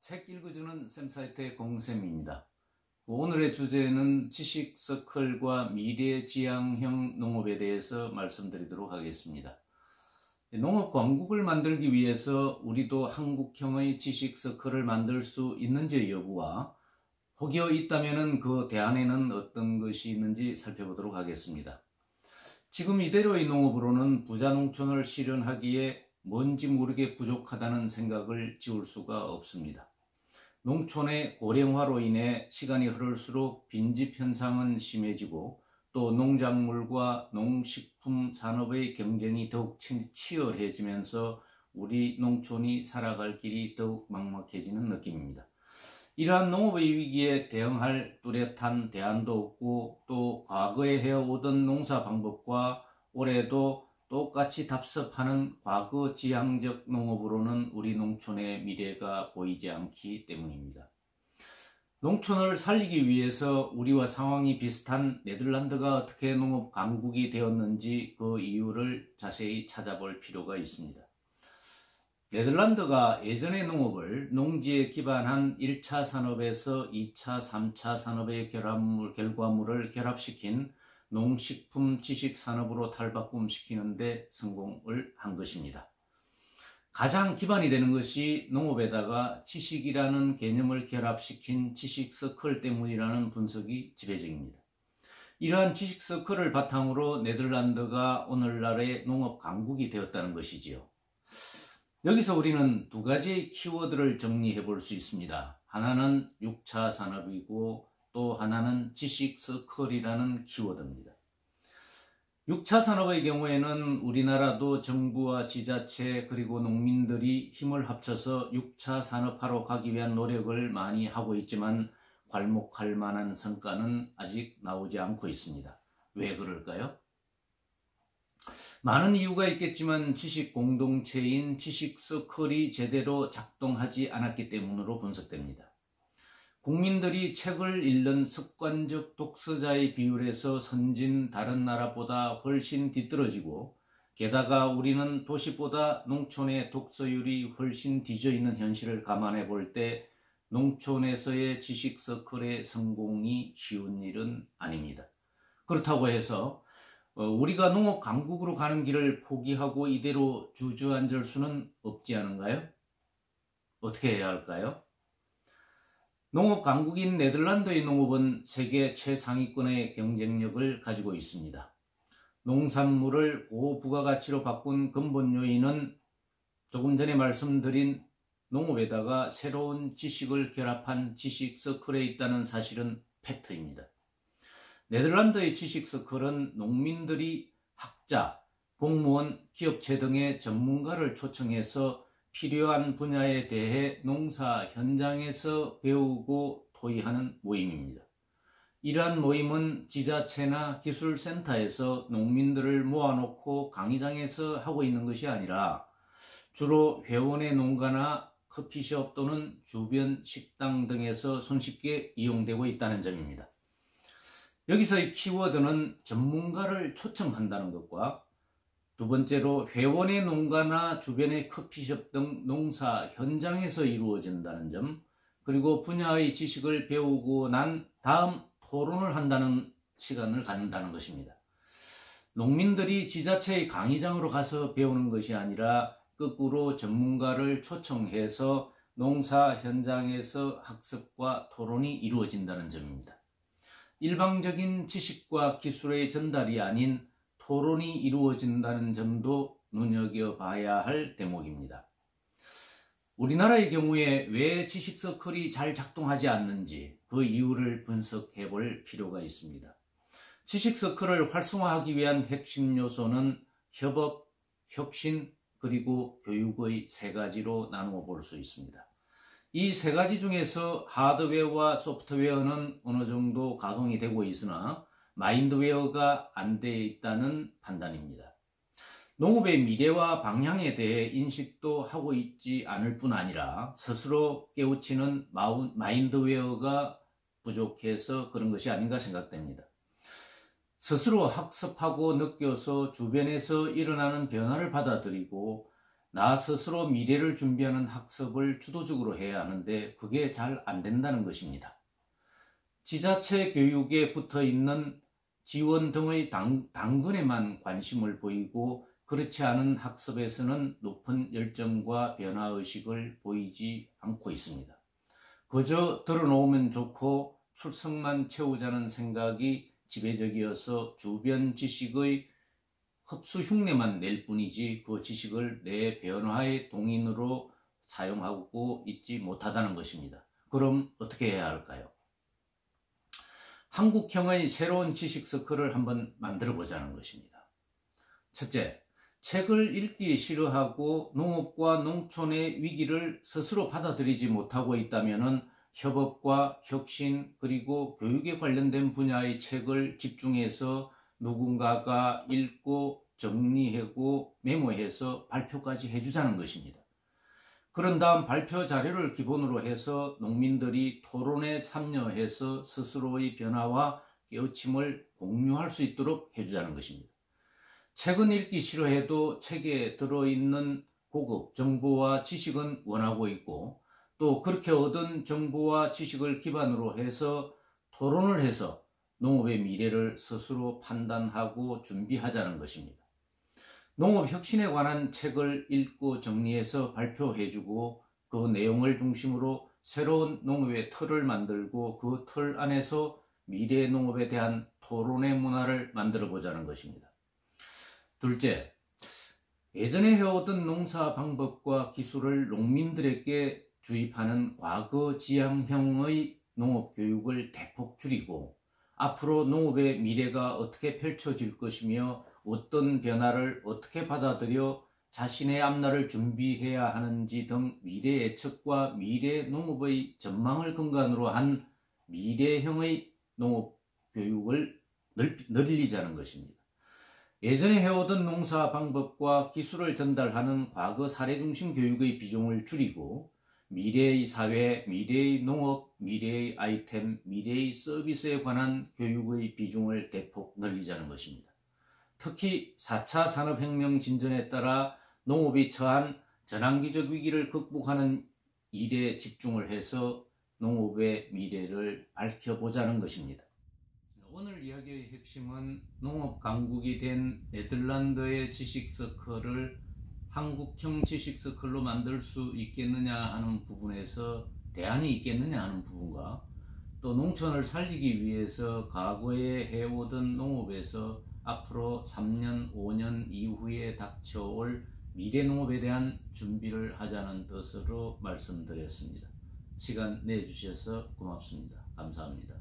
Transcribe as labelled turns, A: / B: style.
A: 책 읽어주는 쌤사이트의 공쌤입니다. 오늘의 주제는 지식서클과 미래지향형 농업에 대해서 말씀드리도록 하겠습니다. 농업 강국을 만들기 위해서 우리도 한국형의 지식서클을 만들 수 있는지 여부와 혹여 있다면 그 대안에는 어떤 것이 있는지 살펴보도록 하겠습니다. 지금 이대로의 농업으로는 부자농촌을 실현하기에 뭔지 모르게 부족하다는 생각을 지울 수가 없습니다. 농촌의 고령화로 인해 시간이 흐를수록 빈집 현상은 심해지고 또 농작물과 농식품 산업의 경쟁이 더욱 치열해지면서 우리 농촌이 살아갈 길이 더욱 막막해지는 느낌입니다. 이러한 농업의 위기에 대응할 뚜렷한 대안도 없고 또 과거에 해오던 농사 방법과 올해도 똑같이 답습하는 과거 지향적 농업으로는 우리 농촌의 미래가 보이지 않기 때문입니다. 농촌을 살리기 위해서 우리와 상황이 비슷한 네덜란드가 어떻게 농업 강국이 되었는지 그 이유를 자세히 찾아볼 필요가 있습니다. 네덜란드가 예전의 농업을 농지에 기반한 1차 산업에서 2차, 3차 산업의 결과물을 결합시킨 농식품 지식 산업으로 탈바꿈시키는 데 성공을 한 것입니다. 가장 기반이 되는 것이 농업에다가 지식이라는 개념을 결합시킨 지식서클 때문이라는 분석이 지배적입니다. 이러한 지식서클을 바탕으로 네덜란드가 오늘날의 농업 강국이 되었다는 것이지요. 여기서 우리는 두 가지의 키워드를 정리해 볼 수 있습니다. 하나는 6차 산업이고 또 하나는 지식서클이라는 키워드입니다. 6차 산업의 경우에는 우리나라도 정부와 지자체 그리고 농민들이 힘을 합쳐서 6차 산업화로 가기 위한 노력을 많이 하고 있지만 괄목할 만한 성과는 아직 나오지 않고 있습니다. 왜 그럴까요? 많은 이유가 있겠지만 지식 공동체인 지식서클이 제대로 작동하지 않았기 때문으로 분석됩니다. 국민들이 책을 읽는 습관적 독서자의 비율에서 선진 다른 나라보다 훨씬 뒤떨어지고 게다가 우리는 도시보다 농촌의 독서율이 훨씬 뒤져 있는 현실을 감안해 볼 때 농촌에서의 지식서클의 성공이 쉬운 일은 아닙니다. 그렇다고 해서 우리가 농업 강국으로 가는 길을 포기하고 이대로 주저앉을 수는 없지 않은가요? 어떻게 해야 할까요? 농업 강국인 네덜란드의 농업은 세계 최상위권의 경쟁력을 가지고 있습니다. 농산물을 고부가가치로 바꾼 근본 요인은 조금 전에 말씀드린 농업에다가 새로운 지식을 결합한 지식서클에 있다는 사실은 팩트입니다. 네덜란드의 지식서클은 농민들이 학자, 공무원, 기업체 등의 전문가를 초청해서 필요한 분야에 대해 농사 현장에서 배우고 토의하는 모임입니다. 이러한 모임은 지자체나 기술센터에서 농민들을 모아놓고 강의장에서 하고 있는 것이 아니라 주로 회원의 농가나 커피숍 또는 주변 식당 등에서 손쉽게 이용되고 있다는 점입니다. 여기서의 키워드는 전문가를 초청한다는 것과 두 번째로 회원의 농가나 주변의 커피숍 등 농사 현장에서 이루어진다는 점, 그리고 분야의 지식을 배우고 난 다음 토론을 한다는 시간을 갖는다는 것입니다. 농민들이 지자체의 강의장으로 가서 배우는 것이 아니라 거꾸로 전문가를 초청해서 농사 현장에서 학습과 토론이 이루어진다는 점입니다. 일방적인 지식과 기술의 전달이 아닌 토론이 이루어진다는 점도 눈여겨봐야 할 대목입니다. 우리나라의 경우에 왜 지식서클이 잘 작동하지 않는지 그 이유를 분석해 볼 필요가 있습니다. 지식서클을 활성화하기 위한 핵심 요소는 협업, 혁신, 그리고 교육의 세 가지로 나누어 볼 수 있습니다. 이 세 가지 중에서 하드웨어와 소프트웨어는 어느 정도 가동이 되고 있으나 마인드웨어가 안 돼 있다는 판단입니다. 농업의 미래와 방향에 대해 인식도 하고 있지 않을 뿐 아니라 스스로 깨우치는 마인드웨어가 부족해서 그런 것이 아닌가 생각됩니다. 스스로 학습하고 느껴서 주변에서 일어나는 변화를 받아들이고 나 스스로 미래를 준비하는 학습을 주도적으로 해야 하는데 그게 잘 안 된다는 것입니다. 지자체 교육에 붙어 있는 지원 등의 당근에만 관심을 보이고 그렇지 않은 학습에서는 높은 열정과 변화의식을 보이지 않고 있습니다. 그저 들어놓으면 좋고 출석만 채우자는 생각이 지배적이어서 주변 지식의 흡수 흉내만 낼 뿐이지 그 지식을 내 변화의 동인으로 사용하고 있지 못하다는 것입니다. 그럼 어떻게 해야 할까요? 한국형의 새로운 지식 서클을 한번 만들어 보자는 것입니다. 첫째, 책을 읽기 싫어하고 농업과 농촌의 위기를 스스로 받아들이지 못하고 있다면 협업과 혁신 그리고 교육에 관련된 분야의 책을 집중해서 누군가가 읽고 정리하고 메모해서 발표까지 해주자는 것입니다. 그런 다음 발표 자료를 기본으로 해서 농민들이 토론에 참여해서 스스로의 변화와 깨우침을 공유할 수 있도록 해주자는 것입니다. 책은 읽기 싫어해도 책에 들어있는 고급 정보와 지식은 원하고 있고 또 그렇게 얻은 정보와 지식을 기반으로 해서 토론을 해서 농업의 미래를 스스로 판단하고 준비하자는 것입니다. 농업 혁신에 관한 책을 읽고 정리해서 발표해주고 그 내용을 중심으로 새로운 농업의 틀을 만들고 그 틀 안에서 미래 농업에 대한 토론의 문화를 만들어 보자는 것입니다. 둘째, 예전에 해오던 농사 방법과 기술을 농민들에게 주입하는 과거 지향형의 농업 교육을 대폭 줄이고 앞으로 농업의 미래가 어떻게 펼쳐질 것이며 어떤 변화를 어떻게 받아들여 자신의 앞날을 준비해야 하는지 등 미래 예측과 미래 농업의 전망을 근간으로 한 미래형의 농업 교육을 늘리자는 것입니다. 예전에 해오던 농사 방법과 기술을 전달하는 과거 사례 중심 교육의 비중을 줄이고 미래의 사회, 미래의 농업, 미래의 아이템, 미래의 서비스에 관한 교육의 비중을 대폭 늘리자는 것입니다. 특히 4차 산업혁명 진전에 따라 농업이 처한 전환기적 위기를 극복하는 일에 집중을 해서 농업의 미래를 밝혀보자는 것입니다. 오늘 이야기의 핵심은 농업 강국이 된 네덜란드의 지식서클을 한국형 지식서클로 만들 수 있겠느냐 하는 부분에서 대안이 있겠느냐 하는 부분과 또 농촌을 살리기 위해서 과거에 해오던 농업에서 앞으로 3년, 5년 이후에 닥쳐올 미래 농업에 대한 준비를 하자는 뜻으로 말씀드렸습니다. 시간 내주셔서 고맙습니다. 감사합니다.